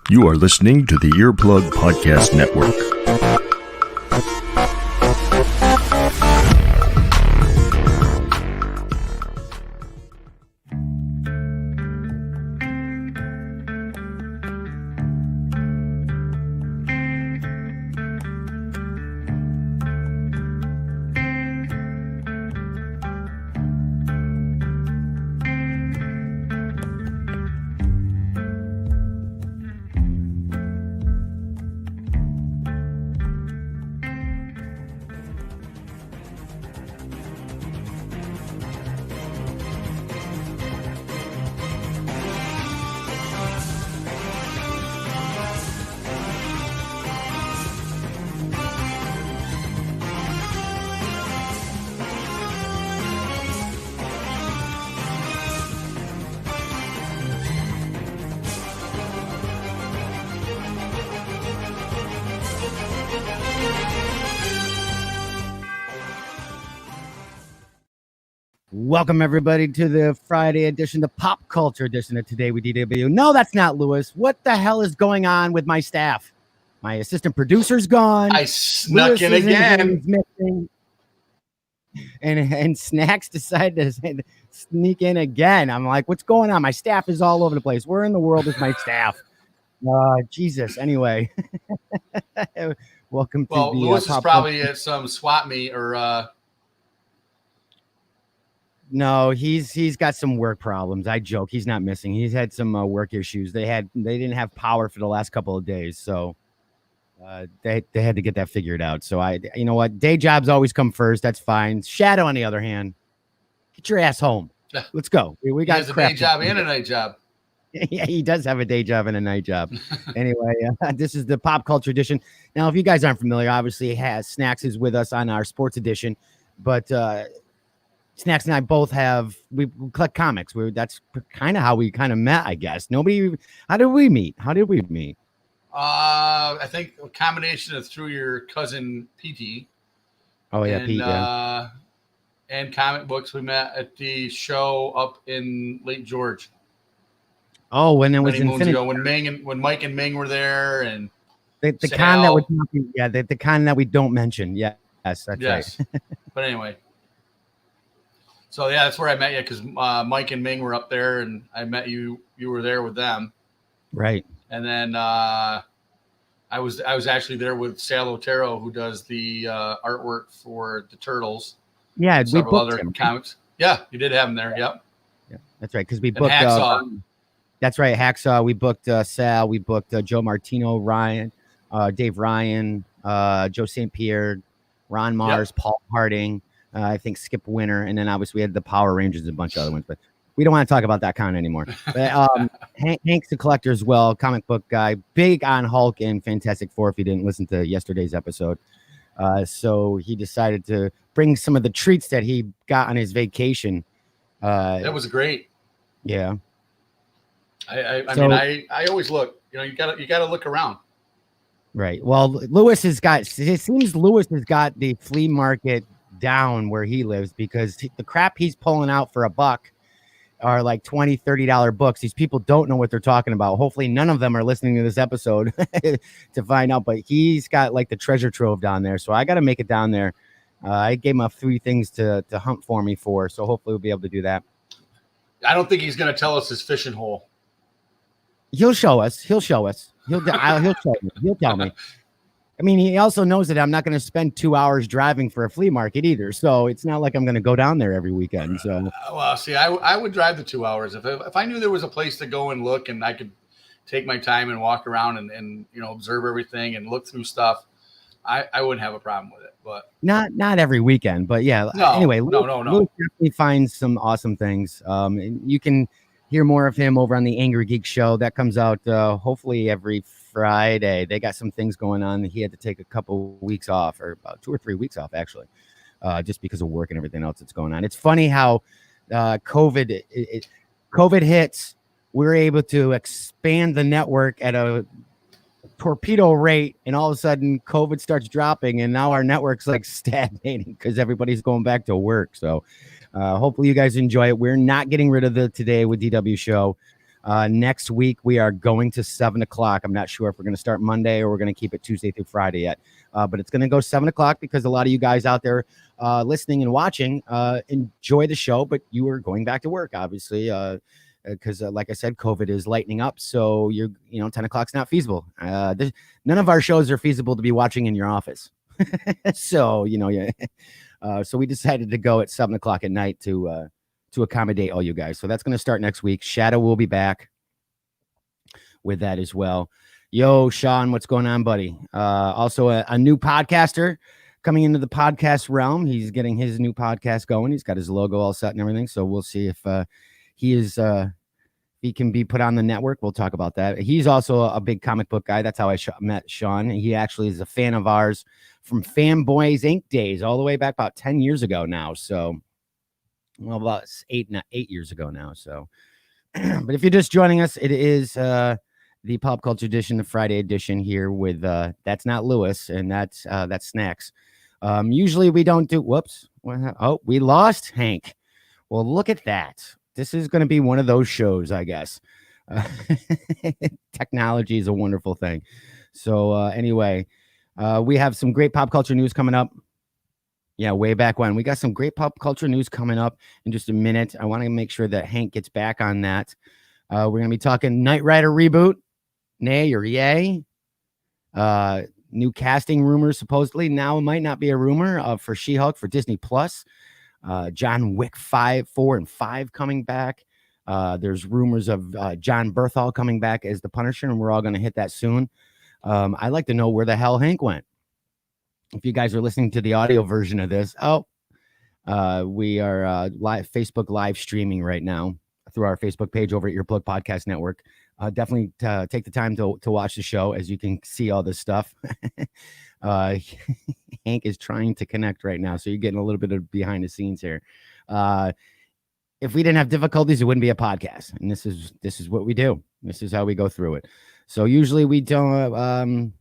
You are listening to the Earplug Podcast Network. Welcome, everybody, to the Friday edition, the pop culture edition of Today with DW. No, that's not Lewis. What the hell is going on with my staff? My assistant producer's gone. I snuck Lewis in again. Missing. And Snacks decided to sneak in again. I'm like, what's going on? My staff is all over the place. Where in the world is my staff? Jesus. Anyway, welcome to the Lewis is probably at some swap meet or No, he's got some work problems. I joke. He's not missing. He's had some work issues. They didn't have power for the last couple of days, so they had to get that figured out. So you know what? Day jobs always come first. That's fine. Shadow, on the other hand, get your ass home. Let's go. We got a day job and a night job. Yeah, he does have a day job and a night job. Anyway, this is the pop culture edition. Now, if you guys aren't familiar, obviously Snacks is with us on our sports edition, but Snacks and I both we collect comics. That's kind of how we kind of met, I guess. How did we meet? I think a combination of through your cousin PT. Oh yeah, Pete. Yeah. And comic books. We met at the show up in Lake George. Oh, when it was many moons ago, when Mike and Ming were there, and the con that the con that we don't mention. Yes, that's right. But anyway. So, yeah, that's where I met you because Mike and Ming were up there, and I met you. You were there with them. Right. And then I was actually there with Sal Otero, who does the artwork for the Turtles. Yeah, we booked other him, comics. Yeah, you did have him there. Yep. Yeah, that's right, because we booked Hacksaw. That's right, Hacksaw. We booked Sal. We booked Joe Martino, Ryan, Dave Ryan, Joe St. Pierre, Ron Mars, Paul Harding. I think Skip Winter, and then obviously we had the Power Rangers and a bunch of other ones, but we don't want to talk about that con anymore. But Hank's the collector as well, comic book guy, big on Hulk and Fantastic Four. If you didn't listen to yesterday's episode, so he decided to bring some of the treats that he got on his vacation. That was great. Yeah. I mean, I always look. You know, you gotta look around. Right. Well, it seems Lewis has got the flea market down where he lives, because the crap he's pulling out for $1 are like $20-$30 books. These people don't know what they're talking about. Hopefully none of them are listening to this episode to find out, but he's got like the treasure trove down there, so I got to make it down there. I gave him 3 things to hunt for me for, so hopefully we'll be able to do that. I don't think he's going to tell us his fishing hole. He'll show us. He'll show me. He'll tell me. I mean, he also knows that I'm not going to spend 2 hours driving for a flea market either. So it's not like I'm going to go down there every weekend. So, well, see, I would drive the 2 hours if I knew there was a place to go and look, and I could take my time and walk around and observe everything and look through stuff. I wouldn't have a problem with it, but not every weekend. But yeah, anyway, no. Luke definitely finds some awesome things. And you can hear more of him over on the Angry Geek Show that comes out hopefully every Friday. They got some things going on. He had to take a couple weeks off, or about 2 or 3 weeks off actually, just because of work and everything else that's going on. It's funny how COVID hits. We're able to expand the network at a torpedo rate, and all of a sudden COVID starts dropping, and now our network's like stagnating because everybody's going back to work. So hopefully you guys enjoy it. We're not getting rid of the Today with DW show. Next week, we are going to 7 o'clock. I'm not sure if we're going to start Monday or we're going to keep it Tuesday through Friday yet. But it's going to go 7 o'clock because a lot of you guys out there listening and watching enjoy the show, but you are going back to work, obviously, because like I said, COVID is lightening up. So 10 o'clock's not feasible. None of our shows are feasible to be watching in your office. So, so we decided to go at 7 o'clock at night to accommodate all you guys. So that's going to start next week. Shadow will be back with that as well. Yo, Sean, what's going on, buddy? Also a new podcaster coming into the podcast realm. He's getting his new podcast going. He's got his logo all set and everything. So we'll see if he can be put on the network. We'll talk about that. He's also a big comic book guy. That's how I met Sean. He actually is a fan of ours from Fanboys Inc. days, all the way back about 10 years ago now. So, well, about eight years ago now. So, but if you're just joining us, it is the Pop Culture Edition, the Friday edition here with that's not Lewis, and that's Snacks. Usually we don't do. Whoops! Oh, we lost Hank. Well, look at that. This is going to be one of those shows, I guess. Technology is a wonderful thing. So anyway, we have some great pop culture news coming up. Yeah, way back when. We got some great pop culture news coming up in just a minute. I want to make sure that Hank gets back on that. We're going to be talking Knight Rider reboot, nay or yay. New casting rumors, supposedly. Now it might not be a rumor for She-Hulk for Disney Plus. John Wick 4 and 5 coming back. There's rumors of John Berthal coming back as the Punisher, and we're all going to hit that soon. I'd like to know where the hell Hank went. If you guys are listening to the audio version of this, we are live Facebook live streaming right now through our Facebook page over at Earplug Podcast Network. Definitely take the time to watch the show, as you can see all this stuff. Hank is trying to connect right now, so you're getting a little bit of behind the scenes here. If we didn't have difficulties, it wouldn't be a podcast, and this is what we do. This is how we go through it. So usually we don't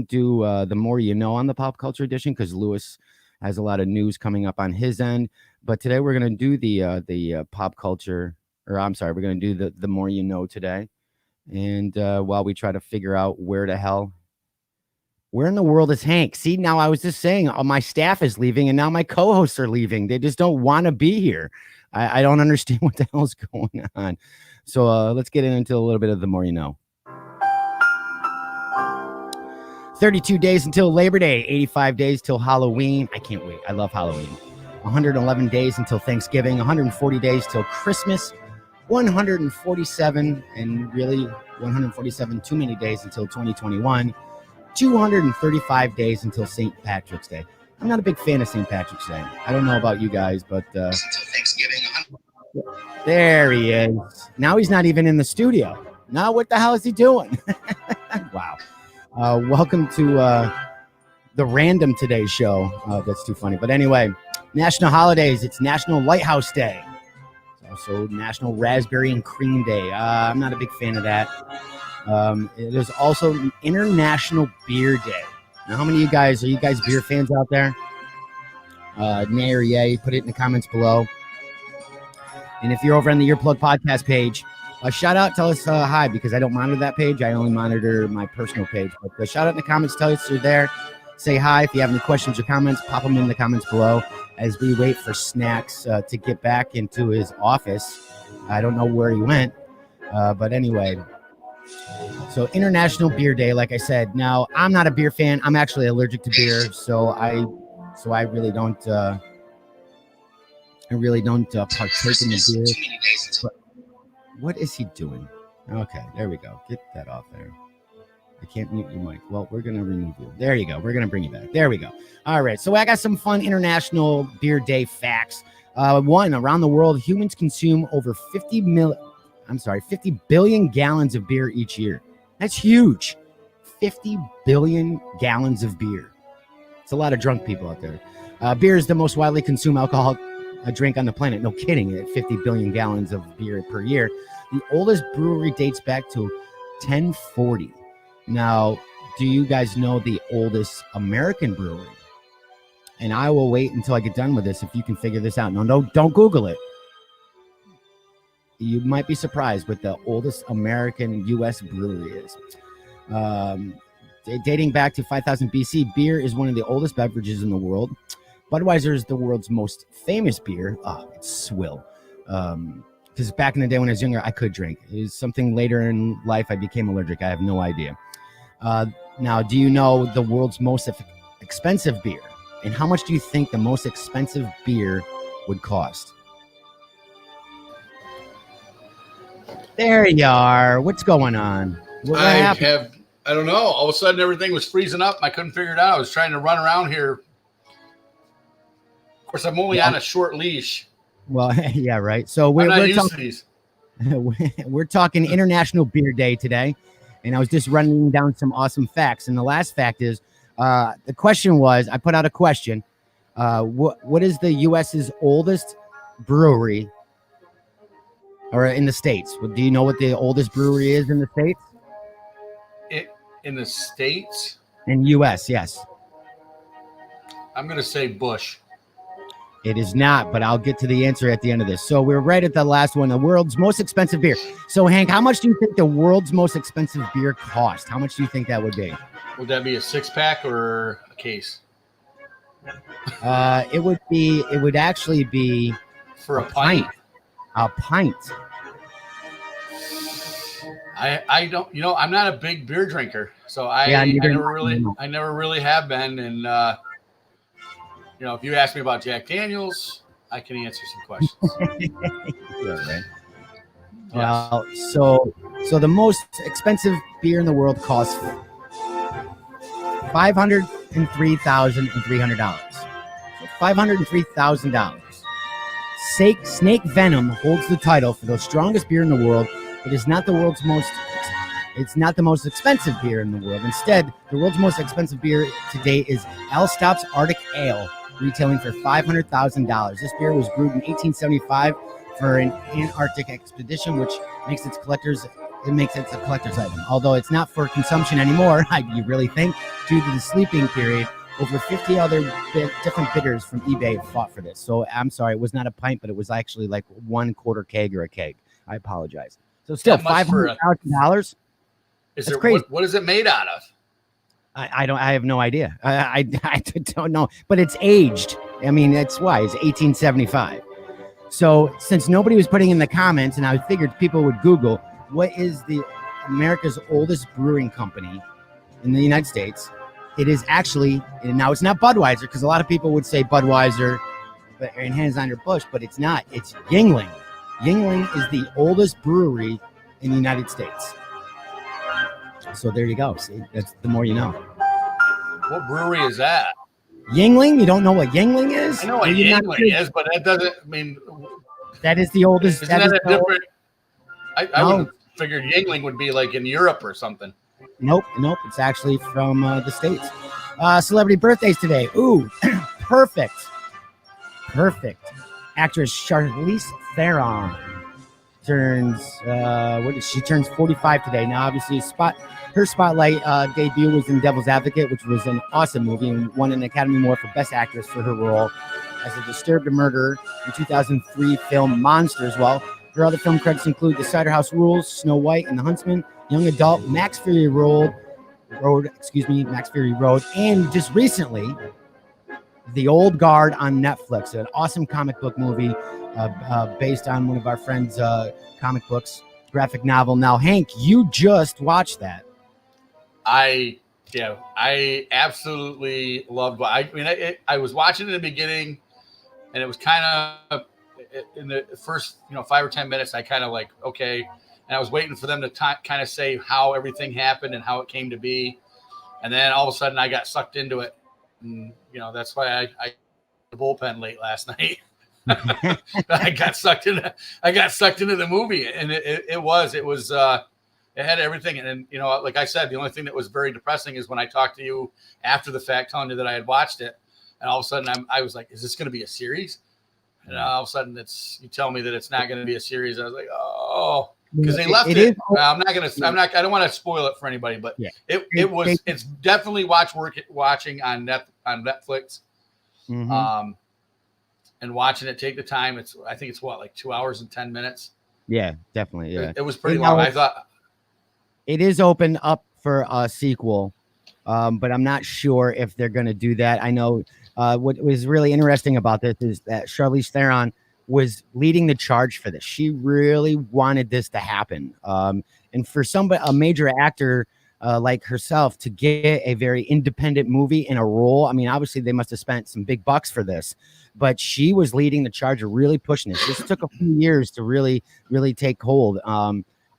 do the more you know on the Pop Culture Edition, because Lewis has a lot of news coming up on his end. But today we're going to do the pop culture, or I'm sorry, we're going to do the more you know today. And while we try to figure out where in the world is Hank? See, now I was just saying my staff is leaving, and now my co-hosts are leaving. They just don't want to be here. I don't understand what the hell's going on. So let's get into a little bit of the more you know. 32 days until Labor Day, 85 days till Halloween. I can't wait. I love Halloween. 111 days until Thanksgiving, 140 days till Christmas, 147, and really 147 too many days until 2021. 235 days until St. Patrick's Day. I'm not a big fan of St. Patrick's Day. I don't know about you guys, but until Thanksgiving. There he is. Now he's not even in the studio. Now what the hell is he doing? Wow. Welcome to the Random Today show. That's too funny. But anyway, national holidays. It's National Lighthouse Day. It's also National Raspberry and Cream Day. I'm not a big fan of that. There's also International Beer Day. Now, how many of you guys, are you guys beer fans out there? Nay or yay, put it in the comments below. And if you're over on the Earplug Podcast page, shout out, tell us hi, because I don't monitor that page. I only monitor my personal page. But shout out in the comments, tell us you're there. Say hi. If you have any questions or comments, pop them in the comments below as we wait for Snacks to get back into his office. I don't know where he went, but anyway. So International Beer Day, like I said. Now, I'm not a beer fan. I'm actually allergic to beer, so I really don't partake in the beer. But what is he doing? Okay, there we go. Get that off there. I can't mute your mic. Well, we're going to remove you. There you go. We're going to bring you back. There we go. All right, so I got some fun International Beer Day facts. One, around the world, humans consume over 50 billion gallons of beer each year. That's huge. 50 billion gallons of beer. It's a lot of drunk people out there. Beer is the most widely consumed alcoholic drink on the planet. No kidding. 50 billion gallons of beer per year. The oldest brewery dates back to 1040. Now, do you guys know the oldest American brewery? And I will wait until I get done with this if you can figure this out. No, don't Google it. you might be surprised what the oldest American U.S. brewery is. Dating back to 5000 BC, beer is one of the oldest beverages in the world. Budweiser is the world's most famous beer. Oh, it's swill. Because back in the day when I was younger, I could drink. It was something later in life I became allergic. I have no idea. Now, do you know the world's most expensive beer? And how much do you think the most expensive beer would cost? There you are. What's going on? What happened? I don't know. All of a sudden, everything was freezing up. I couldn't figure it out. I was trying to run around here. Of course, I'm only on a short leash. Well, yeah, right. So we're used to these. We're talking International Beer Day today, and I was just running down some awesome facts. And the last fact is, the question was, I put out a question. What is the U.S.'s oldest brewery, or in the States? Do you know what the oldest brewery is in the States? In the States? In U.S., yes. I'm going to say Bush. It is not, but I'll get to the answer at the end of this. So we're right at the last one, the world's most expensive beer. So, Hank, how much do you think the world's most expensive beer cost? How much do you think that would be? Would that be a 6-pack or a case? It would actually be for a pint. A pint. I don't, I'm not a big beer drinker, so I never really have been. And if you ask me about Jack Daniels, I can answer some questions. Yeah, right. Well, so the most expensive beer in the world costs $503,300. So $503,000. Snake Venom holds the title for the strongest beer in the world. It is not the world's most. It's not the most expensive beer in the world. Instead, the world's most expensive beer to date is Elstop's Arctic Ale, retailing for $500,000. This beer was brewed in 1875 for an Antarctic expedition, which makes it a collector's item. Although it's not for consumption anymore, you really think, due to the sleeping period. Over 50 other different bidders from eBay fought for this. So I'm sorry, it was not a pint, but it was actually like 1/4 keg or a keg. I apologize. So still $500,000. Is it crazy? What is it made out of? I have no idea. I don't know, but it's aged. I mean, it's 1875. So since nobody was putting in the comments, and I figured people would Google what is the America's oldest brewing company in the United States, it is actually, and now it's not Budweiser, because a lot of people would say Budweiser and Anheuser-Busch, but it's not. It's Yuengling. Yuengling is the oldest brewery in the United States. So there you go. See, that's the more you know. What brewery is that? Yuengling? You don't know what Yuengling is? I know what Yuengling is, but that doesn't mean that is the oldest. Isn't that a different? I would have figured Yuengling would be like in Europe or something. Nope. It's actually from the States. Celebrity birthdays today. Ooh, perfect. Actress Charlize Theron turns she turns 45 today. Now, obviously, her spotlight debut was in Devil's Advocate, which was an awesome movie and won an Academy Award for Best Actress for her role as a disturbed murderer in 2003 film Monsters. Well, her other film credits include The Cider House Rules, Snow White and the Huntsman, Young Adult, Max Fury Road, and just recently, The Old Guard on Netflix, an awesome comic book movie based on one of our friends' comic books, graphic novel. Now, Hank, you just watched that. I absolutely loved it. I was watching in the beginning, and it was kind of in the first 5 or 10 minutes. I kind of like, okay. And I was waiting for them to kind of say how everything happened and how it came to be. And then all of a sudden I got sucked into it. And, that's why I the bullpen late last night. I got sucked into the movie, and it had everything. And then, like I said, the only thing that was very depressing is when I talked to you after the fact, telling you that I had watched it. And all of a sudden I was like, is this going to be a series? And all of a sudden you tell me that it's not going to be a series. I was like, oh, because they left it. I don't want to spoil it for anybody, but it's definitely watching on Netflix. Mm-hmm. And watching it, take the time. I think it's like 2 hours and 10 minutes. Yeah, definitely. Yeah, It was pretty And long. now I thought, it is open up for a sequel, but I'm not sure if they're going to do that. I know what was really interesting about this is that Charlize Theron was leading the charge for this. She really wanted this to happen, and for a major actor like herself to get a very independent movie in a role. I mean, obviously they must have spent some big bucks for this, but she was leading the charge of really pushing this. This took a few years to really take hold.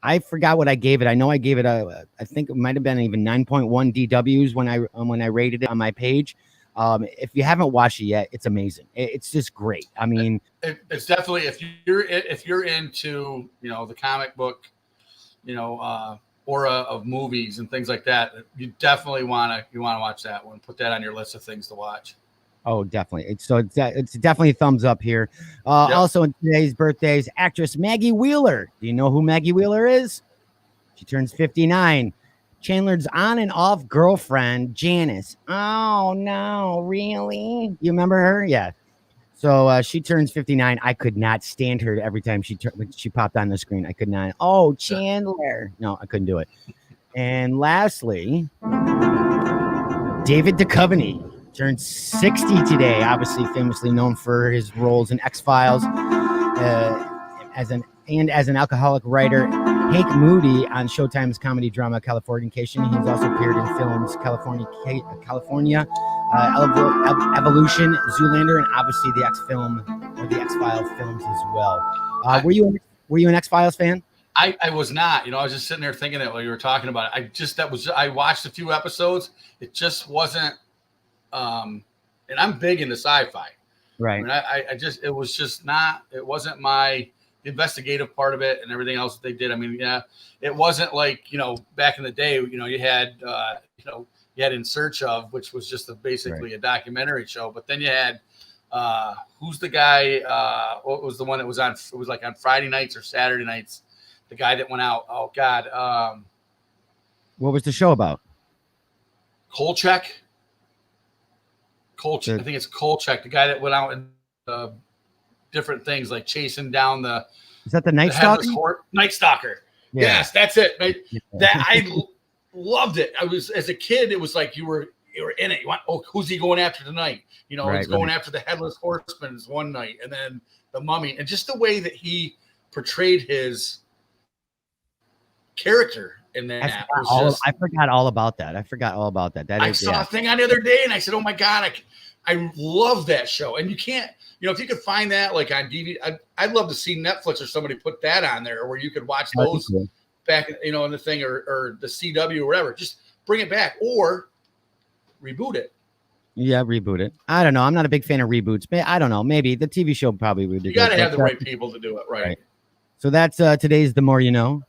I forgot what I gave it. I know I gave it I think it might have been even 9.1 DWs when I rated it on my page. If you haven't watched it yet, it's amazing. It's just great. I mean, it's definitely, if you're into, you know, the comic book, you know, aura of movies and things like that, you definitely want to watch that one. Put that on your list of things to watch. Oh, definitely. It's definitely a thumbs up here. Yep. Also, in today's birthdays, actress Maggie Wheeler. Do you know who Maggie Wheeler is? She turns 59. Chandler's on and off girlfriend, Janice. Oh, no, really? You remember her? Yeah. So she turns 59. I could not stand her every time she popped on the screen. I could not. Oh, Chandler. No, I couldn't do it. And lastly, David Duchovny turned 60 today. Obviously, famously known for his roles in X-Files, as an alcoholic writer. Hank Moody on Showtime's comedy drama Californication. He's also appeared in films California, Evolution, Zoolander, and obviously the X-Files films as well. Were you an X-Files fan? I was not. You know, I was just sitting there thinking that while you were talking about it. I watched a few episodes. It just wasn't. And I'm big into sci-fi. Right. I mean, it wasn't my investigative part of it and everything else that they did. I mean, yeah, it wasn't like, you know, back in the day, you know, you had In Search Of, which was just basically a documentary show. But then you had, who's the guy, what was the one that was on, it was like on Friday nights or Saturday nights, the guy that went out. Oh God. What was the show about? Kolchak. I think it's Kolchak, the guy that went out and different things like chasing down Is that the Night Stalker? Night Stalker. Yeah. Yes, that's it. That I loved it. I was, as a kid, it was like you were in it. You want, oh, who's he going after tonight? You know, he's going after the Headless Horseman one night, and then the Mummy, and just the way that he portrayed his character in that. I forgot all about that. I saw a thing on the other day, and I said, "Oh my God, I love that show." And you can't, you know, if you could find that like on DVD, I'd love to see Netflix or somebody put that on there where you could watch those back, you know, in the thing or the CW or whatever. Just bring it back or reboot it. Yeah, reboot it. I don't know. I'm not a big fan of reboots, but I don't know. Maybe the TV show probably would do. You got to have the right people to do it, right? So that's today's The More You Know.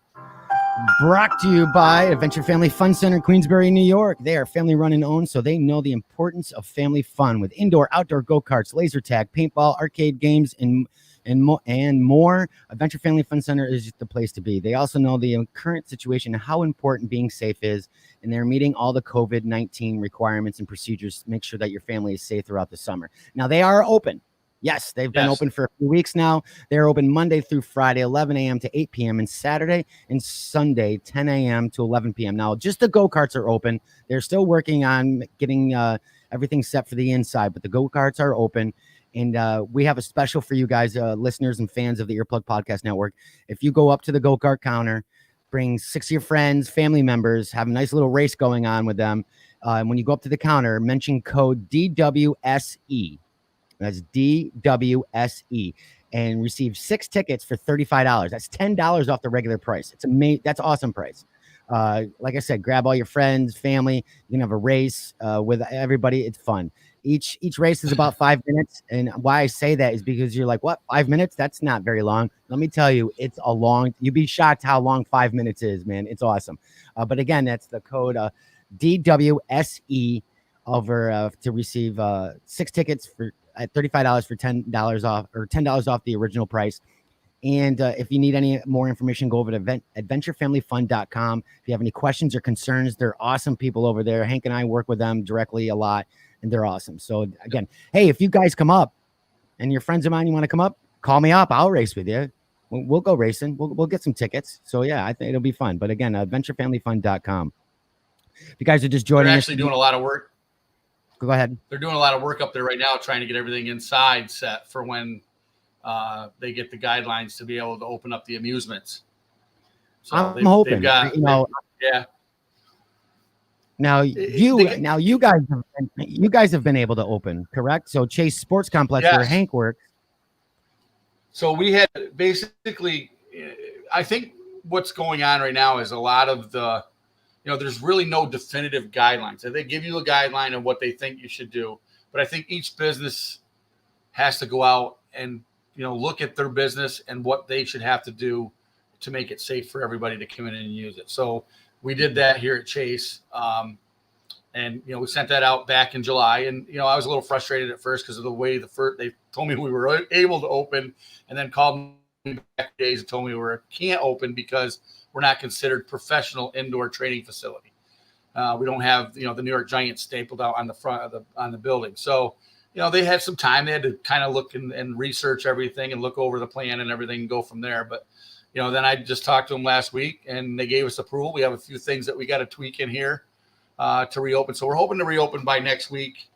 Brought to you by Adventure Family Fun Center in Queensbury, New York. They are family run and owned, so they know the importance of family fun with indoor, outdoor go-karts, laser tag, paintball, arcade games, and more. Adventure Family Fun Center is just the place to be. They also know the current situation and how important being safe is, and they're meeting all the COVID-19 requirements and procedures to make sure that your family is safe throughout the summer. Now, they are open. Yes, they've been open for a few weeks now. They're open Monday through Friday, 11 a.m. to 8 p.m. and Saturday and Sunday, 10 a.m. to 11 p.m. Now, just the go-karts are open. They're still working on getting everything set for the inside, but the go-karts are open. And we have a special for you guys, listeners and fans of the Earplug Podcast Network. If you go up to the go-kart counter, bring 6 of your friends, family members, have a nice little race going on with them. And when you go up to the counter, mention code DWSE. That's DWSE, and receive 6 tickets for $35. That's $10 off the regular price. It's amazing. That's awesome price. Like I said, grab all your friends, family. You can have a race with everybody. It's fun. Each race is about 5 minutes. And why I say that is because you're like, what, 5 minutes? That's not very long. Let me tell you, it's a long. You'd be shocked how long 5 minutes is, man. It's awesome. But again, that's the code DWSE over to receive 6 tickets at $35 for $10 off, or $10 off the original price. And if you need any more information, go over to adventurefamilyfun.com. If you have any questions or concerns, they're awesome people over there. Hank and I work with them directly a lot, and they're awesome. So again, hey, if you guys come up and your friends of mine, you want to come up, call me up. I'll race with you. we'll go racing. We'll get some tickets. So yeah, I think it'll be fun. But again, adventurefamilyfun.com. If you guys are just joining, they're actually doing a lot of work. Go ahead. They're doing a lot of work up there right now, trying to get everything inside set for when they get the guidelines to be able to open up the amusements. So I'm hoping, yeah. Now you guys have been able to open, correct? So Chase Sports Complex, yes. where Hank works. So we had basically, I think what's going on right now is a lot of the, there's really no definitive guidelines. So they give you a guideline of what they think you should do, but I think each business has to go out and look at their business and what they should have to do to make it safe for everybody to come in and use it. So we did that here at Chase. And, we sent that out back in July. And, I was a little frustrated at first because of the way they told me we were able to open, and then called me back days and told me we can't open because we're not considered professional indoor training facility. We don't have, the New York Giants stapled out on the front on the building. So, they had some time. They had to kind of look and research everything and look over the plan and everything and go from there. But, then I just talked to them last week and they gave us approval. We have a few things that we got to tweak in here to reopen. So we're hoping to reopen by next week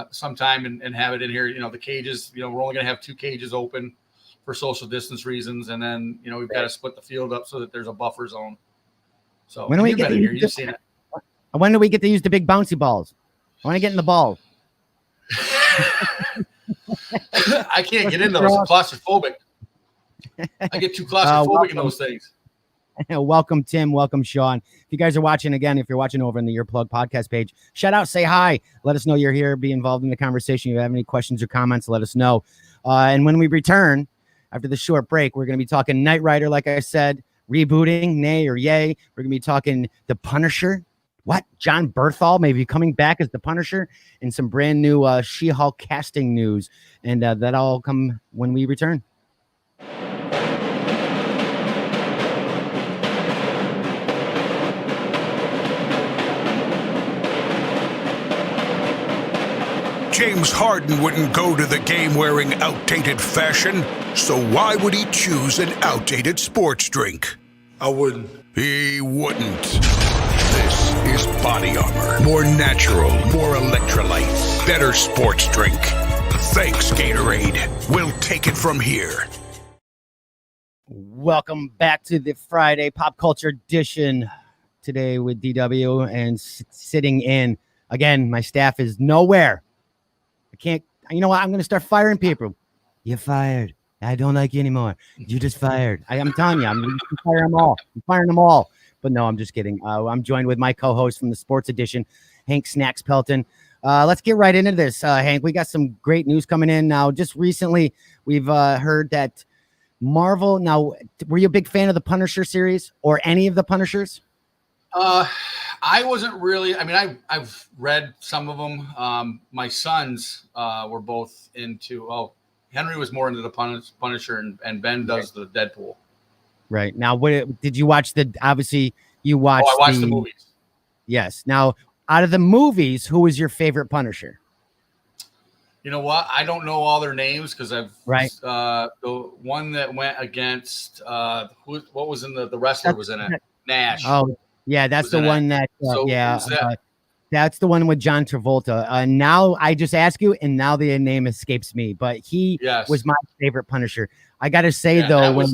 sometime and have it in here. The cages, we're only going to have 2 cages open for social distance reasons. And then, we've got to split the field up so that there's a buffer zone. So when do we get to you've seen it. When do we get to use the big bouncy balls? I want to get in the balls. I can't get in those. I'm claustrophobic. I get too claustrophobic in those things. Welcome, Tim. Welcome, Sean. If you guys are watching, again, if you're watching over on the Earplug podcast page, shout out, say hi. Let us know you're here. Be involved in the conversation. If you have any questions or comments, let us know. And when we return after the short break, we're going to be talking Knight Rider, like I said, rebooting, nay or yay. We're going to be talking The Punisher. What? John Berthal may be coming back as The Punisher, and some brand new She-Hulk casting news. And that all come when we return. James Harden wouldn't go to the game wearing outdated fashion, so why would he choose an outdated sports drink? I wouldn't. He wouldn't. This is Body Armor. More natural, more electrolytes, better sports drink. Thanks, Gatorade. We'll take it from here. Welcome back to the Friday Pop Culture Edition. Today with DW and sitting in. Again, my staff is nowhere. I can't, you know what? I'm going to start firing people. You're fired. I don't like you anymore. You just fired. I'm telling you, I'm going to fire them all. I'm firing them all. But no, I'm just kidding. I'm joined with my co-host from the Sports Edition, Hank Snacks Pelton. Let's get right into this, Hank. We got some great news coming in now. Just recently, we've heard that Marvel. Now, were you a big fan of the Punisher series or any of the Punishers? I wasn't really. I mean, I've read some of them. My sons were both into. Oh, Henry was more into the Punisher, and Ben does the Deadpool. Right. Now, what did you watch? Obviously, you watched. Oh, I watched the movies. Yes. Now, out of the movies, who was your favorite Punisher? You know what? I don't know all their names because I've the one that went against what was in the wrestler was in it. Nash. Oh, yeah, that's the one that. That's the one with John Travolta. Now I just ask you, and now the name escapes me, but he was my favorite Punisher. I got to say though,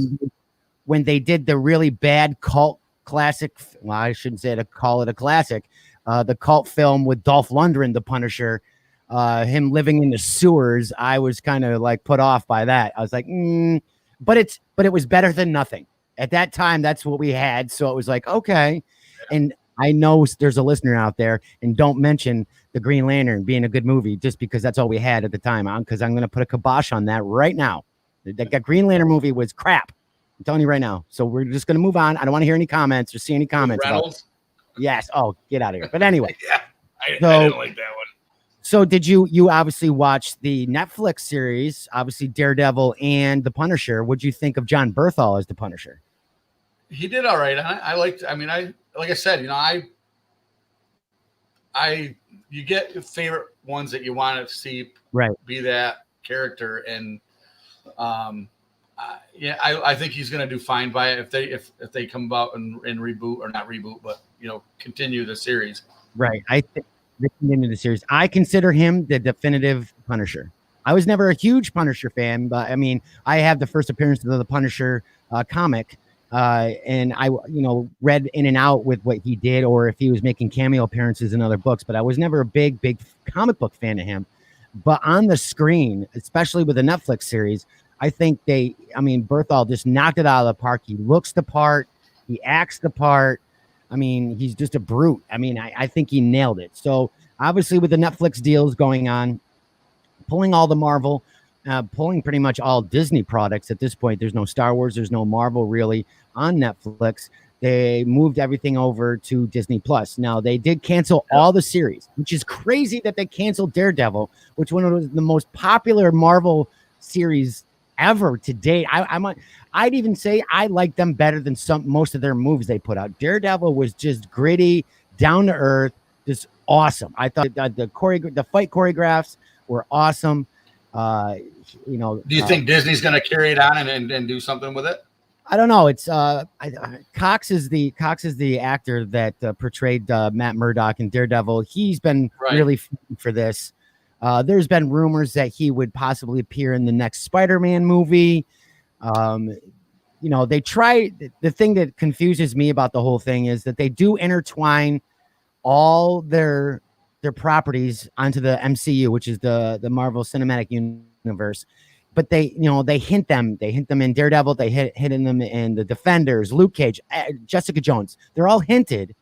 when they did the really bad cult classic, well, I shouldn't say to call it a classic, the cult film with Dolph Lundgren, the Punisher, him living in the sewers, I was kind of like put off by that. I was like, but it was better than nothing. At that time, that's what we had. So it was like, okay. And I know there's a listener out there, and don't mention the Green Lantern being a good movie just because that's all we had at the time. Because I'm going to put a kibosh on that right now. That Green Lantern movie was crap. I'm telling you right now. So we're just going to move on. I don't want to hear any comments or see any comments. Reynolds? Yes. Oh, get out of here. But anyway. I didn't like that one. So did you obviously watch the Netflix series, obviously Daredevil and The Punisher. What'd you think of John Berthal as the Punisher? He did all right. I liked, like I said, you get your favorite ones that you want to see be that character. And Yeah, I think he's going to do fine by it if they come about and reboot, or not reboot, but continue the series. Right. I think they continue the series. I consider him the definitive Punisher. I was never a huge Punisher fan, but I mean, I have the first appearance of the Punisher comic, and I read in and out with what he did, or if he was making cameo appearances in other books. But I was never a big comic book fan of him. But on the screen, especially with the Netflix series, I think Berthal just knocked it out of the park. He looks the part. He acts the part. I mean, he's just a brute. I mean, I think he nailed it. So obviously with the Netflix deals going on, pulling all the Marvel, pulling pretty much all Disney products at this point. There's no Star Wars. There's no Marvel really on Netflix. They moved everything over to Disney Plus. Now, they did cancel all the series, which is crazy that they canceled Daredevil, which one was the most popular Marvel series ever to date. I'd even say I like them better than most of their movies they put out. Daredevil was just gritty, down to earth, just awesome. I thought the fight choreographs were awesome. Do you think Disney's going to carry it on and do something with it? I don't know. It's Cox is the actor that portrayed Matt Murdock in Daredevil. He's been really for this. There's been rumors that he would possibly appear in the next Spider-Man movie. They try. The thing that confuses me about the whole thing is that they do intertwine all their properties onto the MCU, which is the Marvel Cinematic Universe. But they hint them in Daredevil. They hit them in the Defenders, Luke Cage, Jessica Jones. They're all hinted.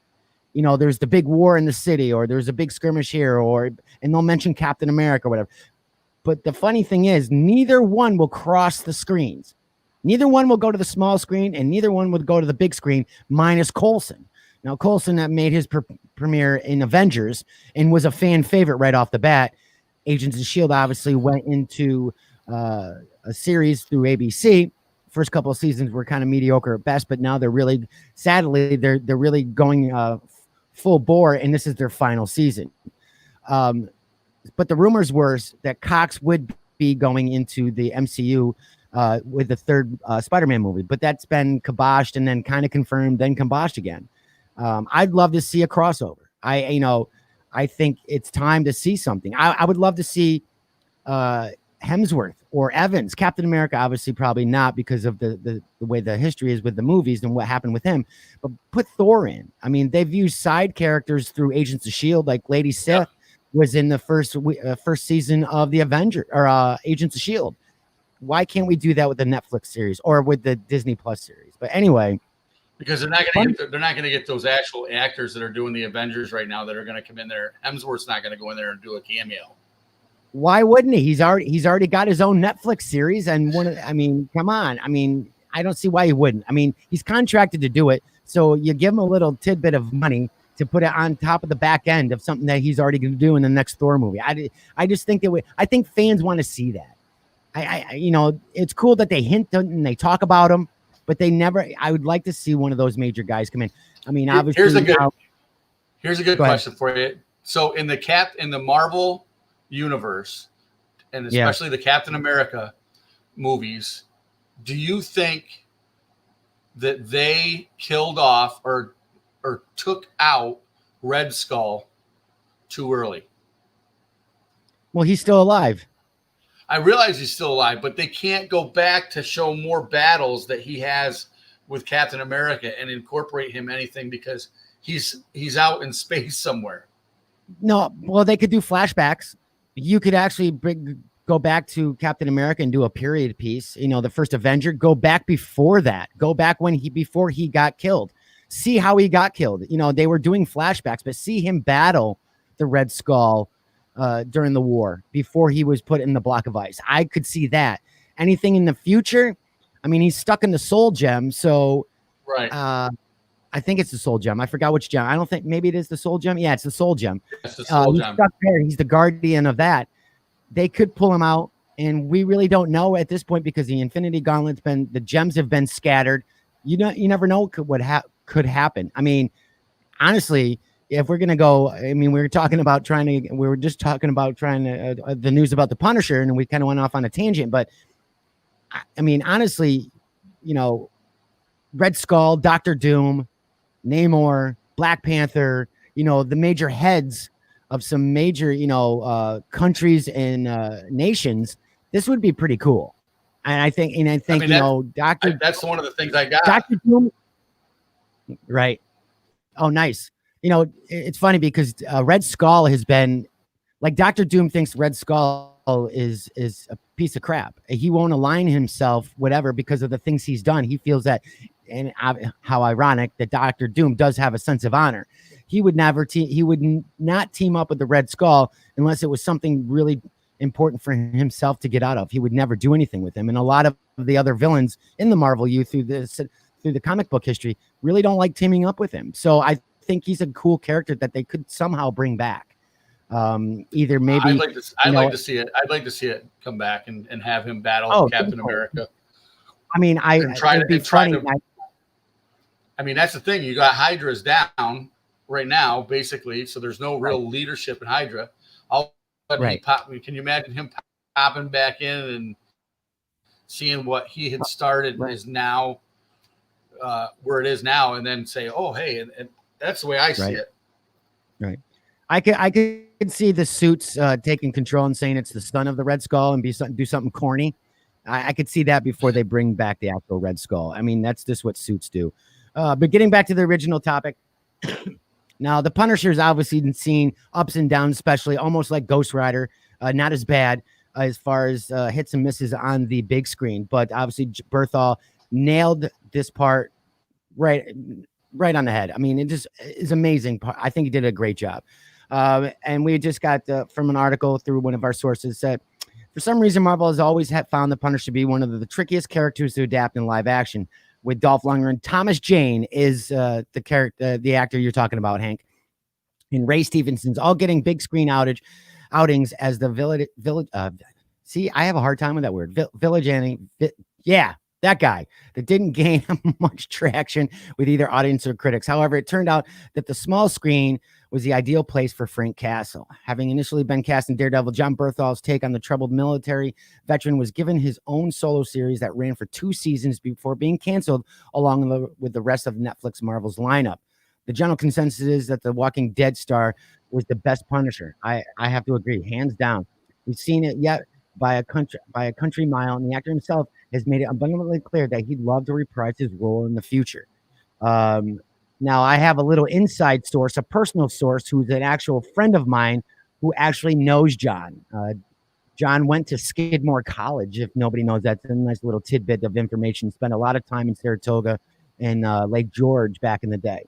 There's the big war in the city, or there's a big skirmish here, and they'll mention Captain America or whatever. But the funny thing is, neither one will cross the screens. Neither one will go to the small screen, and neither one would go to the big screen, minus Coulson. Now, Coulson made his premiere in Avengers and was a fan favorite right off the bat. Agents of S.H.I.E.L.D. obviously went into a series through ABC. First couple of seasons were kind of mediocre at best, but now they're really, sadly, they're really going full bore, and this is their final season. But the rumors were that Cox would be going into the MCU with the third Spider-Man movie, but that's been kiboshed and then kind of confirmed, then kiboshed again. I'd love to see a crossover. I think it's time to see something. I would love to see Hemsworth or Evans. Captain America, obviously, probably not because of the way the history is with the movies and what happened with him. But put Thor in. I mean, they've used side characters through Agents of S.H.I.E.L.D. Like Lady Sif was in the first season of the Avenger or Agents of S.H.I.E.L.D. Why can't we do that with the Netflix series or with the Disney Plus series? But anyway, because they're not going to get those actual actors that are doing the Avengers right now that are going to come in there. Hemsworth's not going to go in there and do a cameo. Why wouldn't he? He's already got his own Netflix series, and come on. I mean, I don't see why he wouldn't. I mean, he's contracted to do it, so you give him a little tidbit of money to put it on top of the back end of something that he's already going to do in the next Thor movie. I just think I think fans want to see that. It's cool that they hint and they talk about him, but they never. I would like to see one of those major guys come in. I mean, obviously, here's a good question for you. So in the Marvel universe, and especially the Captain America movies, do you think that they killed off or took out Red Skull too early? Well, he's still alive. I realize he's still alive, but they can't go back to show more battles that he has with Captain America and incorporate him anything because he's out in space somewhere. No, well, they could do flashbacks. You could actually go back to Captain America and do a period piece. The first Avenger. Go back before that. Go back before he got killed. See how he got killed. They were doing flashbacks, but see him battle the Red Skull during the war before he was put in the block of ice. I could see that. Anything in the future? I mean, he's stuck in the Soul Gem, so right. I think it's the Soul Gem. I forgot which gem. I don't think maybe it is the Soul Gem. Yeah, it's the Soul Gem. It's the Soul Gem. He's stuck there. He's the guardian of that. They could pull him out, and we really don't know at this point because the Infinity Gauntlet's the gems have been scattered. You never know what could happen. I mean, honestly, if we're gonna go, I mean, we were just talking about trying to the news about the Punisher, and we kind of went off on a tangent. But I mean, honestly, you know, Red Skull, Doctor Doom, Namor, Black Panther, you know, the major heads of some major, you know, countries and nations, this would be pretty cool. And I think, I mean, you know, that's one of the things I got. Doctor Doom, right? Oh, nice. You know, it's funny because Red Skull has been like Doctor Doom thinks Red Skull is a piece of crap. He won't align himself, whatever, because of the things he's done. He feels that, and how ironic that Doctor Doom does have a sense of honor. He would never he would not team up with the Red Skull unless it was something really important for himself to get out of. He would never do anything with him. And a lot of the other villains in the Marvel U through the comic book history really don't like teaming up with him. So I think he's a cool character that they could somehow bring back. Either maybe I'd like to see it. I'd like to see it come back and have him battle Captain America. I mean, I mean, that's the thing. You got Hydra's down right now, basically, so there's no real leadership in Hydra. Can you imagine him popping back in and seeing what he had started is now where it is now, and then say, "Oh, hey," and that's the way I see it. Right. I could see the Suits taking control and saying it's the son of the Red Skull and do something corny. I could see that before they bring back the actual Red Skull. I mean, that's just what Suits do. But getting back to the original topic, now the Punisher's obviously seen ups and downs, especially almost like Ghost Rider. Not as bad as far as hits and misses on the big screen, but obviously Berthal nailed this part right on the head. I mean, it just is amazing. I think he did a great job. And we just got from an article through one of our sources that for some reason Marvel has always found the Punisher to be one of the trickiest characters to adapt in live action. With Dolph Lundgren, Thomas Jane is the actor you're talking about, Hank, and Ray Stevenson's all getting big screen outings as the village. See, I have a hard time with that word. That guy that didn't gain much traction with either audience or critics. However, it turned out that the small screen was the ideal place for Frank Castle. Having initially been cast in Daredevil, John Berthal's take on the troubled military veteran was given his own solo series that ran for 2 seasons before being canceled along with the rest of Netflix Marvel's lineup. The general consensus is that the Walking Dead star was the best Punisher. I have to agree, hands down. We've seen it yet by a country mile, and the actor himself has made it abundantly clear that he'd love to reprise his role in the future. Now, I have a little inside source, a personal source, who's an actual friend of mine who actually knows John. John went to Skidmore College, if nobody knows. That's a nice little tidbit of information. Spent a lot of time in Saratoga and Lake George back in the day.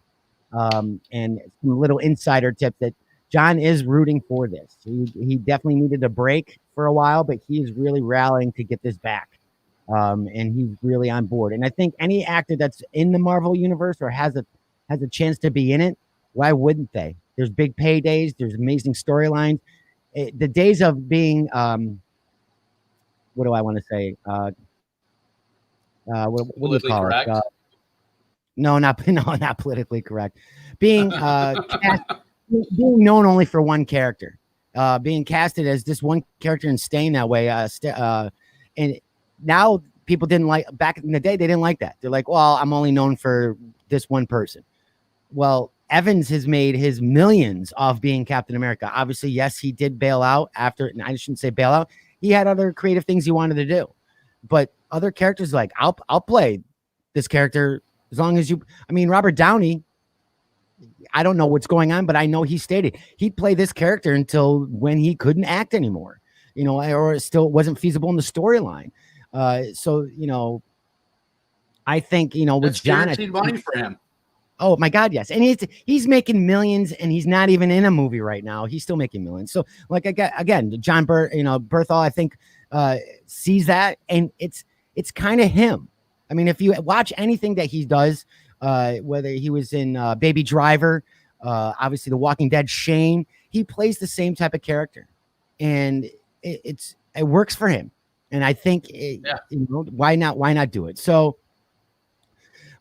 And some little insider tip that John is rooting for this. He definitely needed a break for a while, but he is really rallying to get this back. And he's really on board. And I think any actor that's in the Marvel universe or has a chance to be in it, why wouldn't they? There's big paydays. There's amazing storylines. The days of being, what do I want to say? What do you call it? No, not politically correct. Being being known only for one character, being casted as this one character and staying that way. And now people didn't like, back in the day, they didn't like that. They're like, well, I'm only known for this one person. Well, Evans has made his millions off being Captain America. Obviously, yes, he did bail out after, and I shouldn't say bail out. He had other creative things he wanted to do. But other characters like, I'll play this character as long as you, I mean, Robert Downey, I don't know what's going on, but I know he stated he'd play this character until when he couldn't act anymore, you know, or it still wasn't feasible in the storyline. So, you know, I think, you know, with John, guaranteed money for him. Oh my God, yes. And he's making millions, and he's not even in a movie right now. He's still making millions. So, like, again, John Berthal, I think, sees that, and it's kind of him. I mean, if you watch anything that he does, whether he was in Baby Driver, obviously The Walking Dead, Shane, he plays the same type of character, and it works for him. And I think, you know, why not do it? So,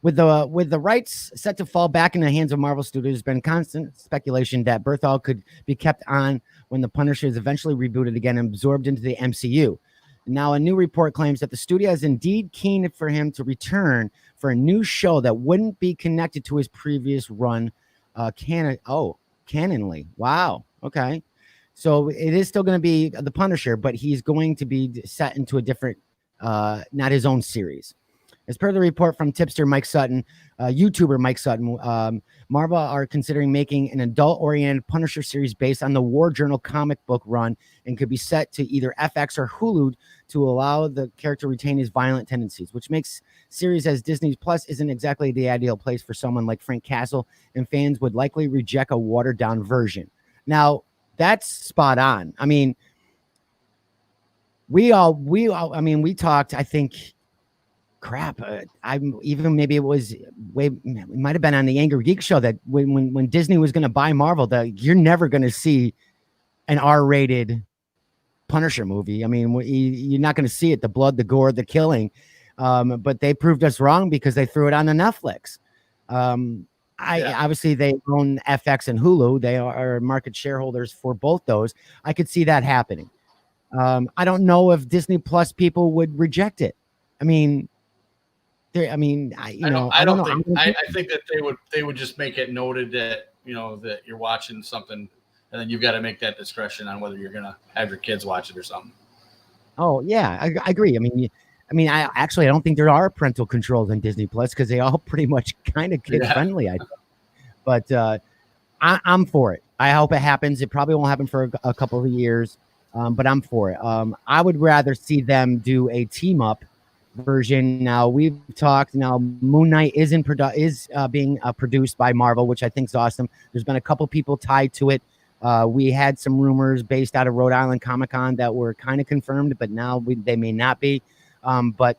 with the rights set to fall back in the hands of Marvel Studios, there's been constant speculation that Berthal could be kept on when the Punisher is eventually rebooted again and absorbed into the MCU. Now, a new report claims that the studio is indeed keen for him to return for a new show that wouldn't be connected to his previous run, canonly. Wow. Okay. So it is still going to be The Punisher, but he's going to be set into a different, not his own series. As per the report from tipster Mike Sutton, YouTuber Mike Sutton, Marvel are considering making an adult-oriented Punisher series based on the War Journal comic book run and could be set to either FX or Hulu to allow the character to retain his violent tendencies, which makes series as Disney Plus isn't exactly the ideal place for someone like Frank Castle, and fans would likely reject a watered-down version. Now, that's spot on. I mean, we talked, I think, maybe it might have been on the Angry Geek show that when Disney was going to buy Marvel, that you're never going to see an R-rated Punisher movie. I mean, you're not going to see it, the blood, the gore, the killing. But they proved us wrong because they threw it on the Netflix. Obviously they own FX and Hulu. They are market shareholders for both those. I could see that happening. I don't know if Disney Plus people would reject it. I mean, I think that they would just make it noted that, that you're watching something, and then you've got to make that discretion on whether you're going to have your kids watch it or something. Oh yeah, I agree. I don't think there are parental controls on Disney Plus because they all pretty much kind of kid friendly. I think, but I'm for it. I hope it happens. It probably won't happen for a couple of years, but I'm for it. I would rather see them do a team up version. Now we've talked. Now Moon Knight is being produced by Marvel, which I think is awesome. There's been a couple people tied to it. We had some rumors based out of Rhode Island Comic-Con that were kind of confirmed, but now they may not be. But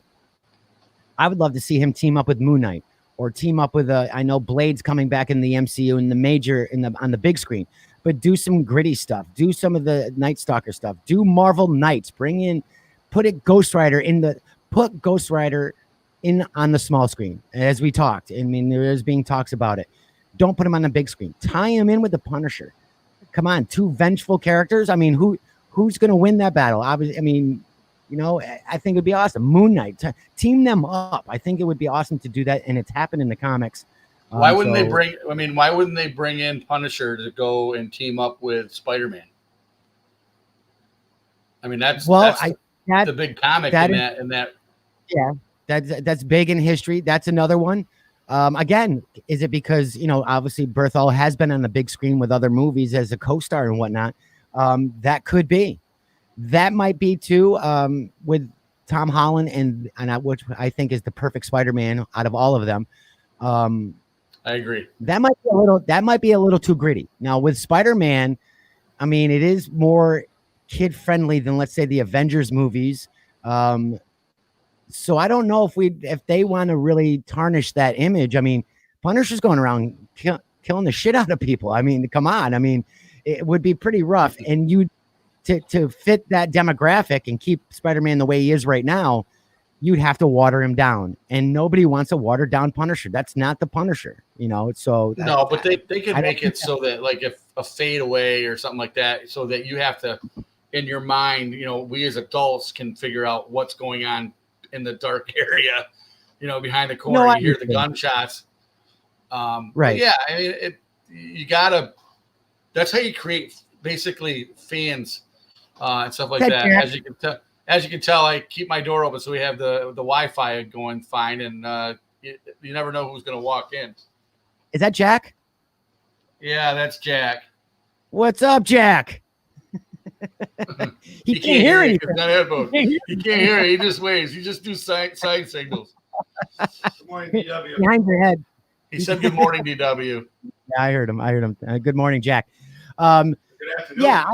I would love to see him team up with Moon Knight or team up with I know Blade's coming back in the MCU on the big screen, but do some gritty stuff. Do some of the Night Stalker stuff. Do Marvel Knights. Put Ghost Rider in on the small screen, as we talked. I mean, there is being talks about it. Don't put him on the big screen. Tie him in with the Punisher. Come on, two vengeful characters. I mean, who's going to win that battle? Obviously, I think it'd be awesome. Moon Knight, team them up. I think it would be awesome to do that, and it's happened in the comics. Why wouldn't they bring in Punisher to go and team up with Spider-Man? I mean, that's the big comic in that. Yeah, that's big in history. That's another one. Again, is it because, obviously Berthol has been on the big screen with other movies as a co-star and whatnot. That could be. That might be too, with Tom Holland and which I think is the perfect Spider-Man out of all of them. I agree. That might be a little too gritty. Now with Spider-Man, I mean, it is more kid friendly than, let's say, the Avengers movies. So I don't know if they want to really tarnish that image. I mean, Punisher's going around killing the shit out of people. I mean, come on. I mean, it would be pretty rough. And to fit that demographic and keep Spider-Man the way he is right now, you'd have to water him down. And nobody wants a watered down Punisher. That's not the Punisher, So no, but they can make it so that, like, if a fade away or something like that, so that you have to, in your mind, we as adults can figure out what's going on in the dark area, behind the corner. You hear the gunshots. Right. Yeah. I mean, that's how you create basically fans and stuff like that. As you can tell, I keep my door open so we have the Wi-Fi going fine, and you never know who's going to walk in. Is that Jack? Yeah, that's Jack. What's up, Jack? He can't hear anything. He can't hear it. He just waves. He just do sign signals. Good morning, DW. Behind your head. He said, "Good morning, DW." Yeah, I heard him. Good morning, Jack. Good afternoon. Yeah,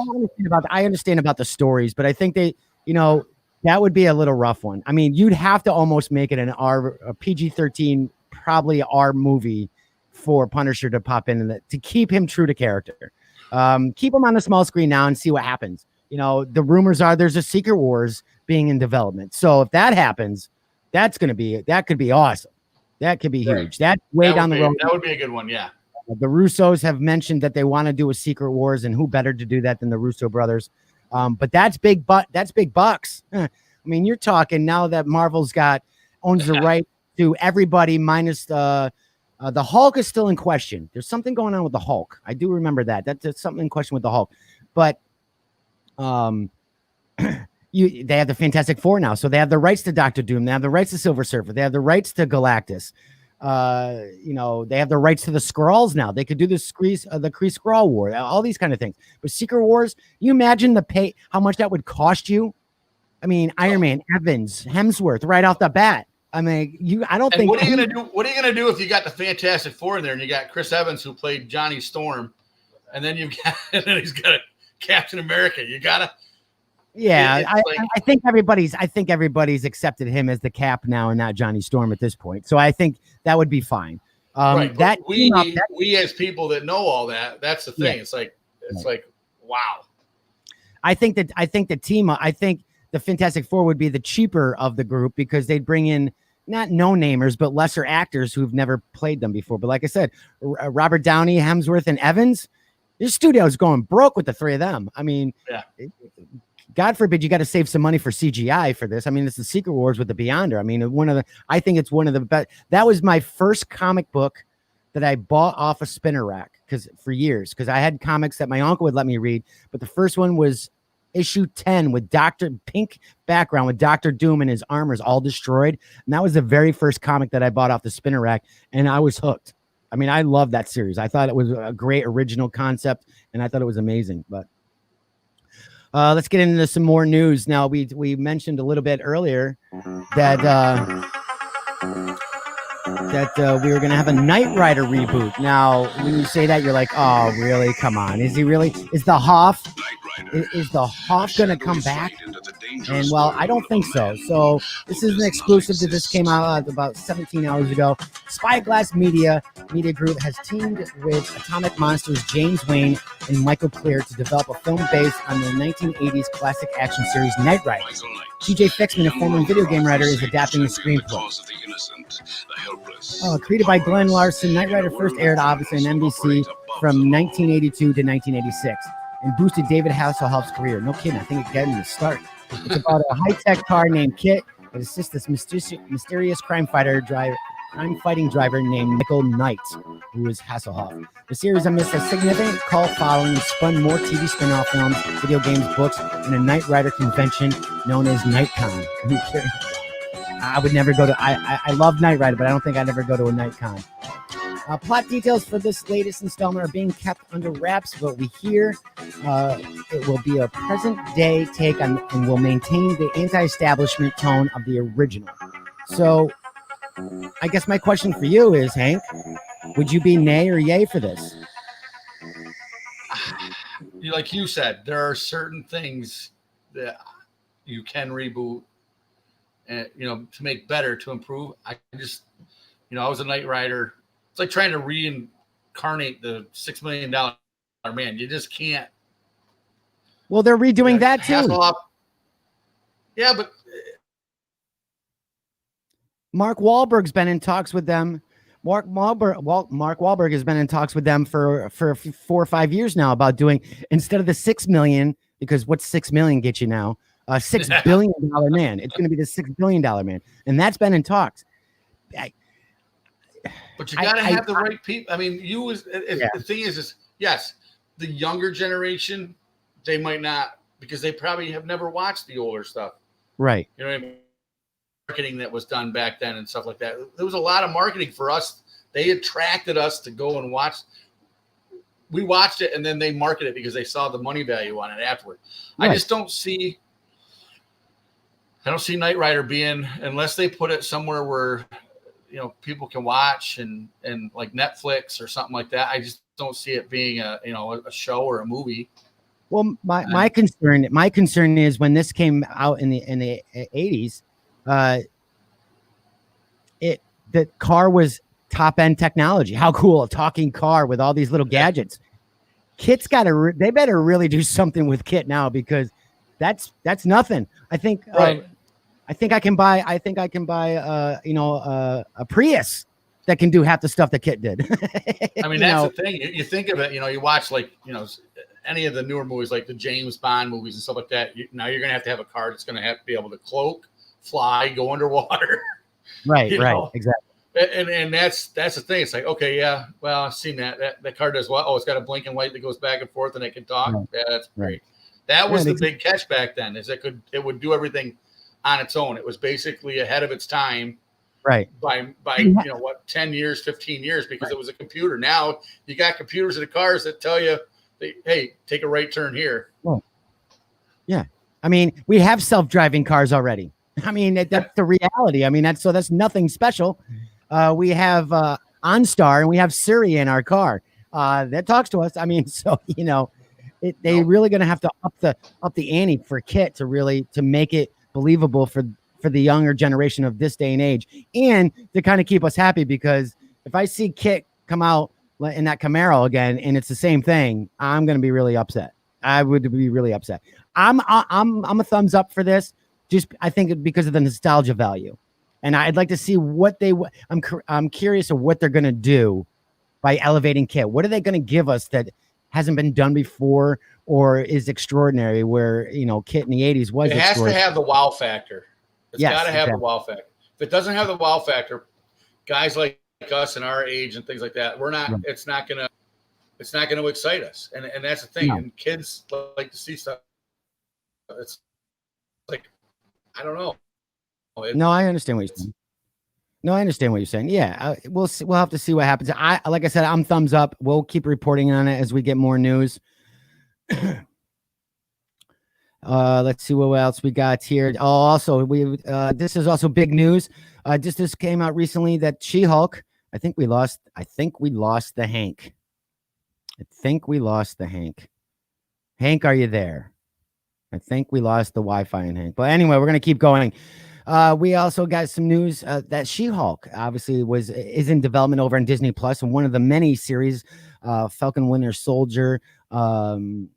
I understand about the stories, but I think they, that would be a little rough one. I mean, you'd have to almost make it a PG-13, probably R movie for Punisher to pop in to keep him true to character. Keep him on the small screen now and see what happens. The rumors are there's a Secret Wars being in development. So if that happens, that could be awesome. That could be huge. That's way down the road. That would be a good one. Yeah. The Russos have mentioned that they want to do a Secret Wars, and who better to do that than the Russo brothers? But that's big bucks. I I mean, you're talking now that Marvel's owns the right to everybody minus the Hulk is still in question. There's something going on with the Hulk. I do remember that. That's something in question with the Hulk. But they have the Fantastic Four now, so they have the rights to Doctor Doom. They have the rights to Silver Surfer. They have the rights to Galactus. They have the rights to the Skrulls now. They could do the Kree Skrull War, all these kind of things. But Secret Wars, you imagine how much that would cost you? I mean, Iron Man, Evans, Hemsworth, right off the bat. I mean, I don't think. What are you gonna do? What are you gonna do if you got the Fantastic Four in there and you got Chris Evans who played Johnny Storm, and then he's got a Captain America? You gotta. Yeah, I think everybody's accepted him as the Cap now and not Johnny Storm at this point. So I think that would be fine. Right. That we as people that know all that, that's the thing. Yeah. It's like wow. I think the Fantastic Four would be the cheaper of the group because they'd bring in not no-namers, but lesser actors who've never played them before. But like I said, Robert Downey, Hemsworth, and Evans, your studio's going broke with the three of them. I mean, God forbid you got to save some money for CGI for this. I mean, it's the Secret Wars with the Beyonder. I mean, I think it's one of the best. That was my first comic book that I bought off a spinner rack for years because I had comics that my uncle would let me read. But the first one was issue 10 with pink background with Dr. Doom and his armor's all destroyed. And that was the very first comic that I bought off the spinner rack. And I was hooked. I mean, I love that series. I thought it was a great original concept and I thought it was amazing. But let's get into some more news. Now, we mentioned a little bit earlier that we were going to have a Knight Rider reboot. Now, when you say that, you're like, oh, really? Come on. Is he really? Is the Hoff going to come back? And, well, I don't think so. So this is an exclusive that just came out about 17 hours ago. Spyglass Media Group has teamed with Atomic Monsters' James Wayne and Michael Clear to develop a film based on the 1980s classic action series Knight Rider. TJ Fixman, a former video game writer, is adapting the screenplay. Created by Glenn Larson, Knight Rider first aired obviously on NBC from 1982 to 1986 and boosted David Hasselhoff's career. No kidding, I think it got him to start. It's about a high-tech car named Kit that assists this mysterious crime-fighting driver named Michael Knight, who is Hasselhoff. The series amidst a significant cult following and spun more TV spin-off films, video games, books, and a Knight Rider convention known as NightCon. I would never go to. I love Knight Rider, but I don't think I'd ever go to a NightCon. Plot details for this latest installment are being kept under wraps, but we hear it will be a present-day take on and will maintain the anti-establishment tone of the original. So, I guess my question for you is, Hank, would you be nay or yay for this? Like you said, there are certain things that you can reboot, and to make better, to improve. I was a Knight Rider. It's like trying to reincarnate the $6 million man. You just can't. Well, they're redoing that too. Yeah, but Mark Wahlberg's been in talks with them. Mark Wahlberg has been in talks with them for 4 or 5 years now about doing, instead of the $6 million, because what's $6 million get you now? $6 billion man. It's going to be the $6 billion man, and that's been in talks. But you got to have the right people. I mean, the thing is, yes, the younger generation, they might not, because they probably have never watched the older stuff. Right. You know what I mean? Marketing that was done back then and stuff like that. There was a lot of marketing for us. They attracted us to go and watch. We watched it, and then they marketed it because they saw the money value on it afterward. Right. I just don't see. I don't see Knight Rider being, unless they put it somewhere where people can watch and like Netflix or something like that. I just don't see it being a show or a movie. Well, my concern is when this came out in the 80s, the car was top end technology. How cool, a talking car with all these little gadgets. Kit's they better really do something with Kit now, because that's nothing. I think right. I think I can buy a Prius that can do half the stuff that Kit did. I mean, that's the thing. You think of it, you watch any of the newer movies, like the James Bond movies and stuff like that, now you're going to have a car that's going to have to be able to cloak, fly, go underwater. Right, You right, know? exactly. And that's the thing. It's like, okay, yeah, well, I've seen that car does what? Oh, it's got a blinking light that goes back and forth and it can talk. Right. Yeah, that's great. Right. That was the big catch back then, is it would do everything on its own. It was basically ahead of its time. Right. By 10 years, 15 years, because it was a computer. Now you got computers in the cars that tell you, hey, take a right turn here. Well, yeah. I mean, we have self-driving cars already. I mean, that's the reality. I mean, that's nothing special. We have OnStar and we have Siri in our car that talks to us. I mean, so they really going to have to up the ante for Kit to make it believable for the younger generation of this day and age, and to kind of keep us happy. Because if I see Kit come out in that Camaro again and it's the same thing, I'm going to be really upset. I would be really upset. I'm a thumbs up for this. Just I think because of the nostalgia value, and I'd like to see what I'm curious of what they're going to do by elevating Kit. What are they going to give us that hasn't been done before or is extraordinary? Where Kit in the '80s was. It has to have the wow factor. It's got to have the wow factor. If it doesn't have the wow factor, guys like us and our age and things like that, we're not. Right. It's not gonna excite us, and that's the thing. No. And kids like to see stuff. It's like, I don't know. No, I understand what you're saying. No, I understand what you're saying. Yeah, we'll see, we'll have to see what happens. Like I said, I'm thumbs up. We'll keep reporting on it as we get more news. Let's see what else we got here. Oh, also this is also big news. This came out recently that She-Hulk. I think we lost the Hank. Hank, are you there? I think we lost the Wi-Fi in Hank. But anyway, we're gonna keep going. We also got some news that She-Hulk obviously is in development over on Disney Plus, and one of the many series, Falcon Winter Soldier, the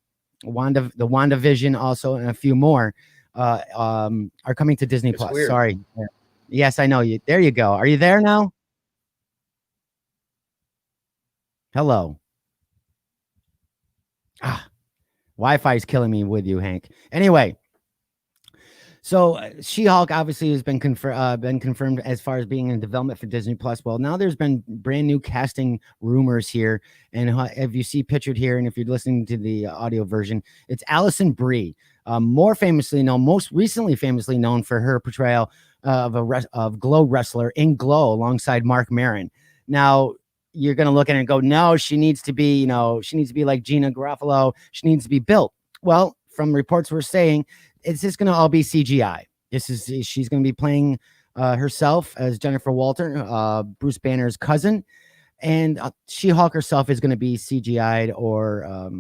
WandaVision also, and a few more are coming to Disney Plus. Weird. Sorry. Yes, I know you. There you go. Are you there now? Hello. Wi-Fi is killing me with you, Hank. Anyway, so She-Hulk obviously has been confirmed as far as being in development for Disney Plus. Well, now there's been brand new casting rumors here, and if you see pictured here, and if you're listening to the audio version, it's Alison Brie, most recently famously known for her portrayal of Glow wrestler in Glow alongside Mark Maron. Now you're going to look at it and go, no, she needs to be like Gina Garofalo. She needs to be built. Well, from reports we're saying, it's just going to all be CGI. She's going to be playing herself as Jennifer Walter, Bruce Banner's cousin, and She-Hulk herself is going to be CGI'd or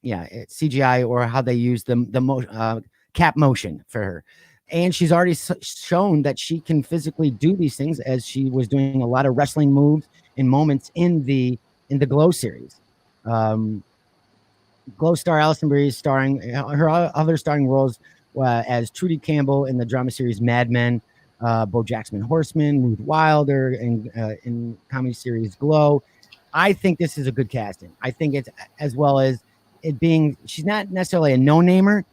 CGI, or how they use the cap motion for her. And she's already shown that she can physically do these things, as she was doing a lot of wrestling moves in moments in the Glow series. Glow star Alison Brie is starring, her other starring roles as Trudy Campbell in the drama series Mad Men, BoJack's Horseman, Ruth Wilder in comedy series Glow. I think this is a good casting. I think it's, as well as it being, she's not necessarily a no-namer,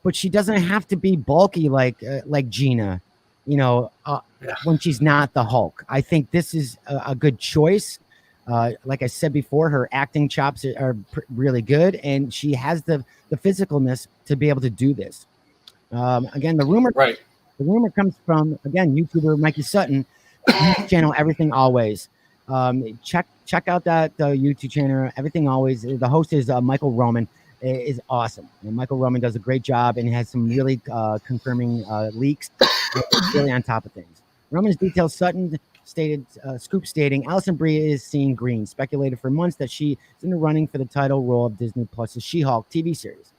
but she doesn't have to be bulky like Gina, when she's not the Hulk. I think this is a good choice. Like I said before, her acting chops are really good, and she has the physicalness to be able to do this. Again, the rumor comes from, again, YouTuber Mikey Sutton, channel Everything Always. Check out that YouTube channel, Everything Always. The host is Michael Roman. Is awesome. And Michael Roman does a great job and has some really confirming leaks. Really on top of things. Roman's details Sutton scoop stating Alison Brie is seeing green. Speculated for months that she is in the running for the title role of Disney Plus's She-Hulk TV series.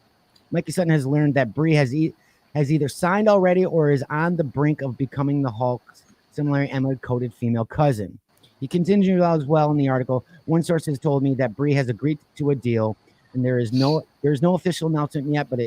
Mikey Sutton has learned that Brie has either signed already or is on the brink of becoming the Hulk's similar emerald-coated female cousin. He continued as well in the article. One source has told me that Brie has agreed to a deal, and there's no official announcement yet, but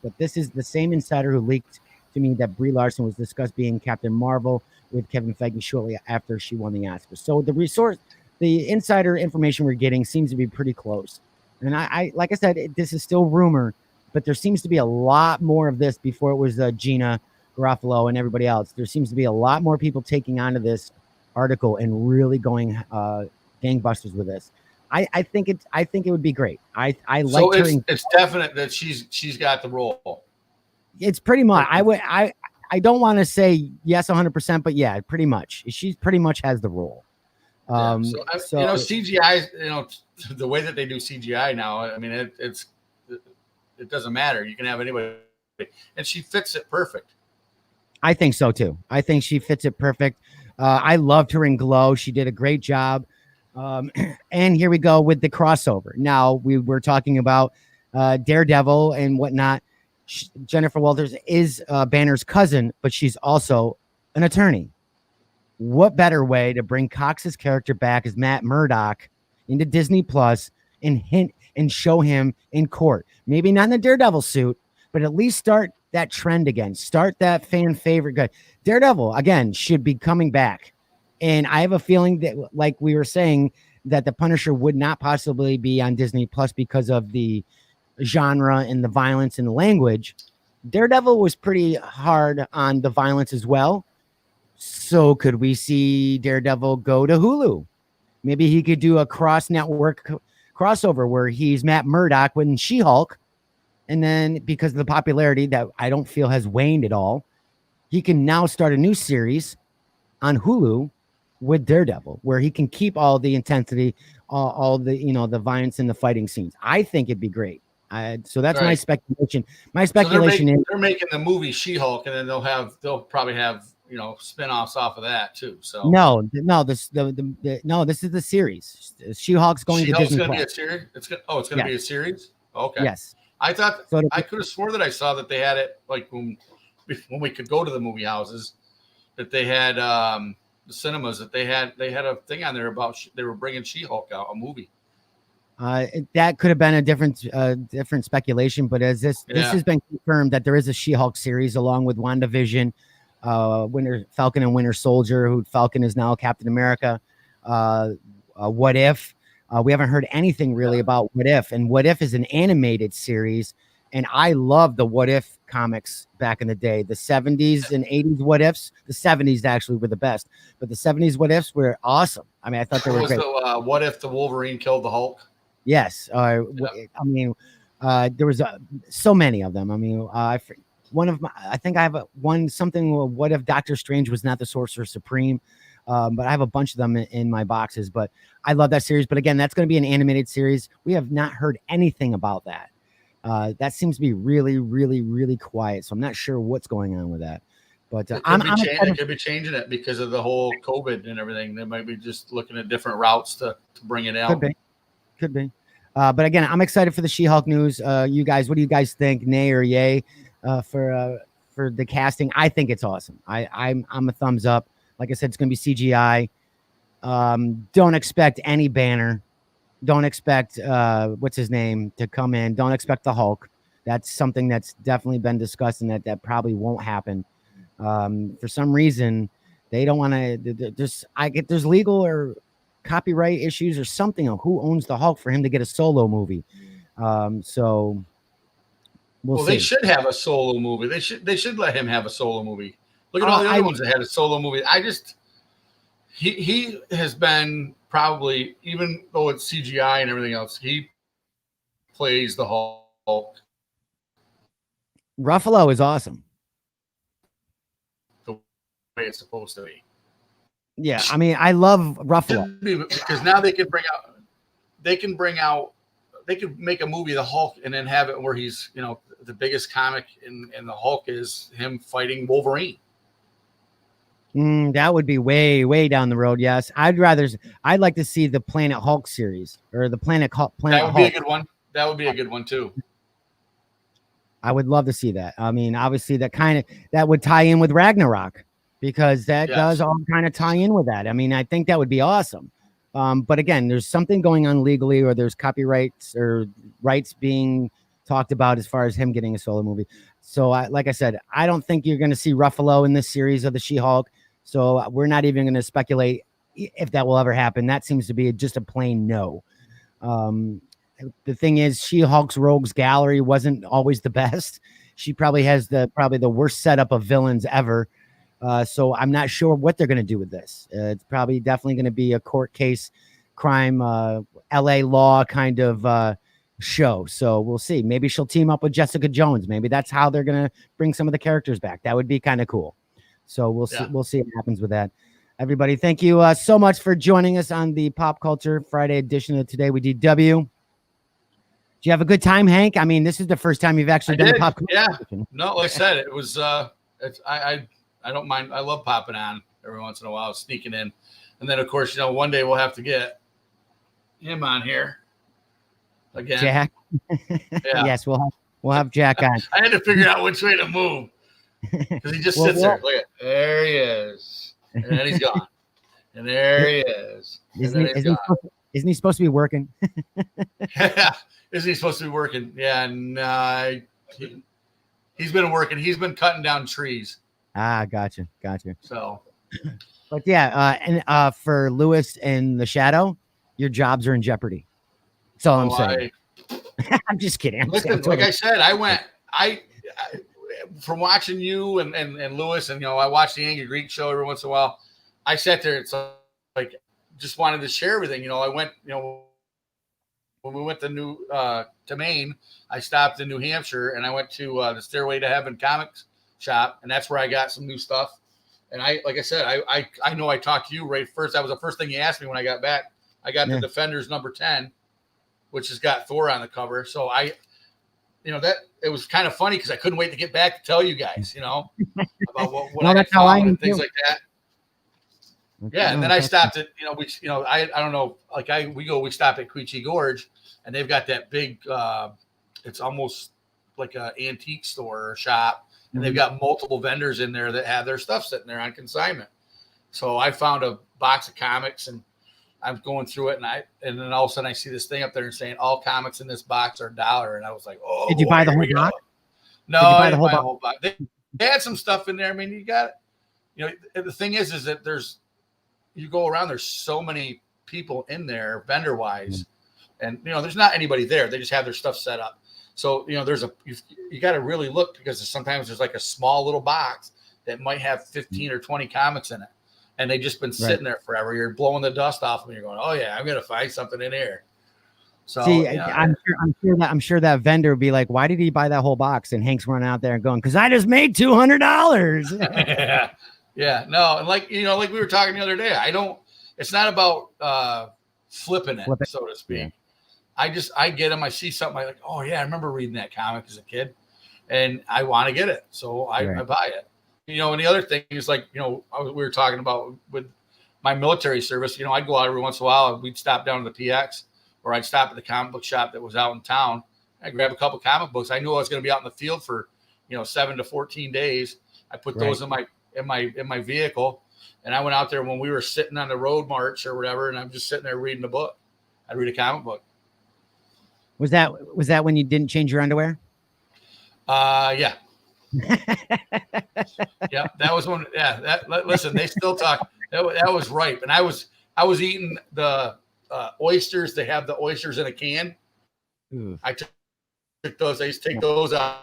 but this is the same insider who leaked to me that Brie Larson was discussed being Captain Marvel with Kevin Feige shortly after she won the Oscar. So the insider information we're getting seems to be pretty close. And I like I said, this is still rumor, but there seems to be a lot more of this before it was Gina Garofalo and everybody else. There seems to be a lot more people taking onto this article and really going gangbusters with this. I think it would be great. I like so her. It's definite that she's got the role. It's pretty much. I don't want to say yes 100%, but yeah, pretty much. She pretty much has the role. So CGI, the way that they do CGI now, I mean, it doesn't matter. You can have anybody, and she fits it perfect. I think so too. I think she fits it perfect. I loved her in Glow. She did a great job. And here we go with the crossover. Now we were talking about Daredevil and whatnot. Jennifer Walters is Banner's cousin, but she's also an attorney. What better way to bring Cox's character back as Matt Murdock into Disney Plus and show him in court? Maybe not in the Daredevil suit, but at least start that trend again. Start that fan favorite. Good. Daredevil again should be coming back. And I have a feeling that, like we were saying, that the Punisher would not possibly be on Disney Plus because of the genre and the violence and the language. Daredevil was pretty hard on the violence as well. So could we see Daredevil go to Hulu? Maybe he could do a cross-network crossover where he's Matt Murdock with She-Hulk. And then because of the popularity that I don't feel has waned at all, he can now start a new series on Hulu with Daredevil, where he can keep all the intensity, all the, the violence and the fighting scenes. I think it'd be great. So that's my speculation. My speculation is they're making the movie She-Hulk, and then they'll probably have spin-offs off of that too. So this is the series. She-Hulk's going to Disney Plus. Be a series. It's going to be a series. Okay. Yes. I thought I could have swore that I saw that they had it like when we could go to the movie houses, that they had the cinemas, that they had a thing on there about they were bringing She-Hulk out, a movie. That could have been a different speculation, but as this has been confirmed that there is a She-Hulk series along with WandaVision, Winter Falcon and Winter Soldier, who Falcon is now Captain America. What If? We haven't heard anything really about What If, and What If is an animated series, and I love the What If comics back in the day, the 70s and 80s What Ifs. The 70s actually were the best, but the 70s What Ifs were awesome. I mean, I thought they were great. What if the Wolverine killed the Hulk? Yes. I mean, there was so many of them. I mean, I think I have something. What if Doctor Strange was not the Sorcerer Supreme? But I have a bunch of them in my boxes. But I love that series. But again, that's going to be an animated series. We have not heard anything about that. That seems to be really, really, really quiet. So I'm not sure what's going on with that. But they could be changing it because of the whole COVID and everything. They might be just looking at different routes to bring it out. Could be. But again, I'm excited for the She-Hulk news. You guys, what do you guys think? Nay or yay for the casting? I think it's awesome. I'm a thumbs up. Like I said, it's going to be CGI. Don't expect any Banner. Don't expect what's his name to come in. Don't expect the Hulk. That's something that's definitely been discussed, and that probably won't happen. For some reason, they don't want to. There's legal or copyright issues or something of who owns the Hulk for him to get a solo movie. So we'll see. They should have a solo movie. They should let him have a solo movie. Look at all the other ones that had a solo movie. He has been probably, even though it's CGI and everything else, he plays the Hulk. Ruffalo is awesome. The way it's supposed to be. Yeah, I mean, I love Ruffalo because now they could make a movie, the Hulk, and then have it where he's, the biggest comic in the Hulk is him fighting Wolverine. That would be way, way down the road. Yes, I'd like to see the Planet Hulk series or the Planet Hulk. That would be a good one. That would be a good one too. I would love to see that. I mean, obviously that would tie in with Ragnarok, because that does all kind of tie in with that. I mean, I think that would be awesome. But again, there's something going on legally, or there's copyrights or rights being talked about as far as him getting a solo movie. So like I said, I don't think you're going to see Ruffalo in this series of the She-Hulk. So we're not even going to speculate if that will ever happen. That seems to be just a plain no. the thing is, She-Hulk's Rogues Gallery wasn't always the best. She probably has the worst setup of villains ever. So I'm not sure what they're going to do with this. It's probably definitely going to be a court case, crime, LA law kind of show. So we'll see. Maybe she'll team up with Jessica Jones. Maybe that's how they're going to bring some of the characters back. That would be kind of cool. So we'll see. We'll see what happens with that. Everybody, thank you so much for joining us on the Pop Culture Friday edition of Today with DW. Did you have a good time, Hank? I mean, this is the first time you've actually done a pop culture. Yeah. No, like I said, it was. I don't mind. I love popping on every once in a while, sneaking in, and then of course, one day we'll have to get him on here again. Jack. Yeah. Yes, we'll have Jack on. I had to figure out which way to move because he just sits there. Look at there he is, and then he's gone, and there he is. Isn't he supposed to be working? Yeah. Isn't he supposed to be working? Yeah, and he's been working. He's been cutting down trees. Ah, gotcha. So, but yeah, and for Lewis and the Shadow, your jobs are in jeopardy. That's all I'm saying. I'm just kidding. Listen, like I said, I from watching you and Lewis, and I watch the Angry Greek show every once in a while. I sat there. It's like just wanted to share everything. I went. When we went to Maine, I stopped in New Hampshire and I went to the Stairway to Heaven comics shop, and that's where I got some new stuff. And like I said, I know I talked to you right first. That was the first thing you asked me when I got back. I got the Defenders number 10, which has got Thor on the cover. So that it was kind of funny because I couldn't wait to get back to tell you guys, about what I found and things like that. Yeah, and then I stopped at I don't know, we stopped at Quechee Gorge, and they've got that big it's almost like an antique store or shop, and they've got multiple vendors in there that have their stuff sitting there on consignment. So I found a box of comics, and I'm going through it, and then all of a sudden I see this thing up there and saying all comics in this box are $1, and I was like, oh. Did you buy the whole box? No, I didn't buy the whole box. They had some stuff in there. I mean, you got it. The thing is that you go around, there's so many people in there vendor wise, and there's not anybody there. They just have their stuff set up. So you got to really look, because sometimes there's like a small little box that might have 15 or 20 comics in it, and they've just been sitting there forever. You're blowing the dust off them, and you're going, oh yeah, I'm gonna find something in here. So see, I'm sure that vendor would be like, why did he buy that whole box? And Hank's running out there and going, because I just made $200. Yeah, no, and like we were talking the other day, it's not about flipping it, so to speak. Yeah. I get them, I see something, I like, oh yeah, I remember reading that comic as a kid, and I want to get it, so I buy it. And the other thing is, like, we were talking about with my military service, I'd go out every once in a while, and we'd stop down to the PX, or I'd stop at the comic book shop that was out in town. I'd grab a couple comic books. I knew I was going to be out in the field for 7 to 14 days. I put those in my vehicle, and I went out there when we were sitting on the road march or whatever, and I'm just sitting there reading a book. I'd read a comic book. Was that when you didn't change your underwear? Yeah. Yeah, that was when. Yeah, listen, they still talk. That was ripe, and I was eating the oysters. They have the oysters in a can. Ooh. I took those. I used to take those out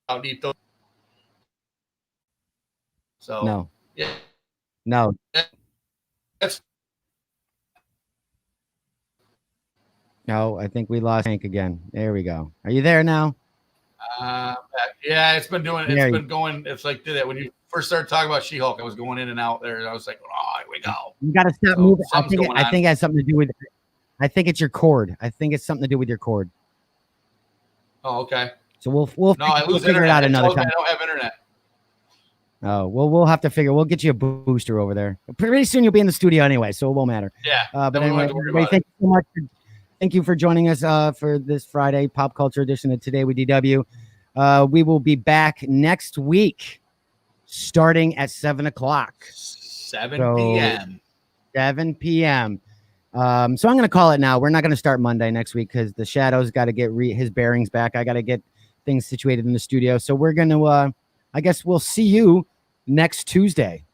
and eat those. So no. Yeah. No. No, I think we lost Hank again. There we go. Are you there now? Yeah, it's been going. It's like that when you first started talking about She-Hulk, I was going in and out there, and I was like, oh, here we go. You got to stop moving. I think it has something to do with. I think it's your cord. I think it's something to do with your cord. Oh, okay. So we'll figure it out another time. I don't have internet. Oh, well, we'll get you a booster over there. Pretty soon you'll be in the studio anyway, so it won't matter. Yeah. But anyway, thank you so much. Thank you for joining us for this Friday Pop Culture edition of Today with DW. We will be back next week, starting at 7 o'clock. 7 p.m. 7 p.m. So I'm going to call it now. We're not going to start Monday next week because the Shadow's got to get his bearings back. I got to get things situated in the studio. So we're going to, I guess we'll see you next Tuesday.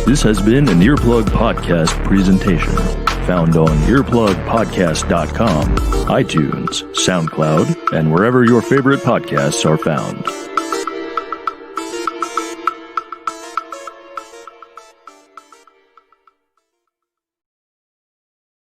This has been an Earplug Podcast presentation. found on earplugpodcast.com, iTunes, SoundCloud, and wherever your favorite podcasts are found.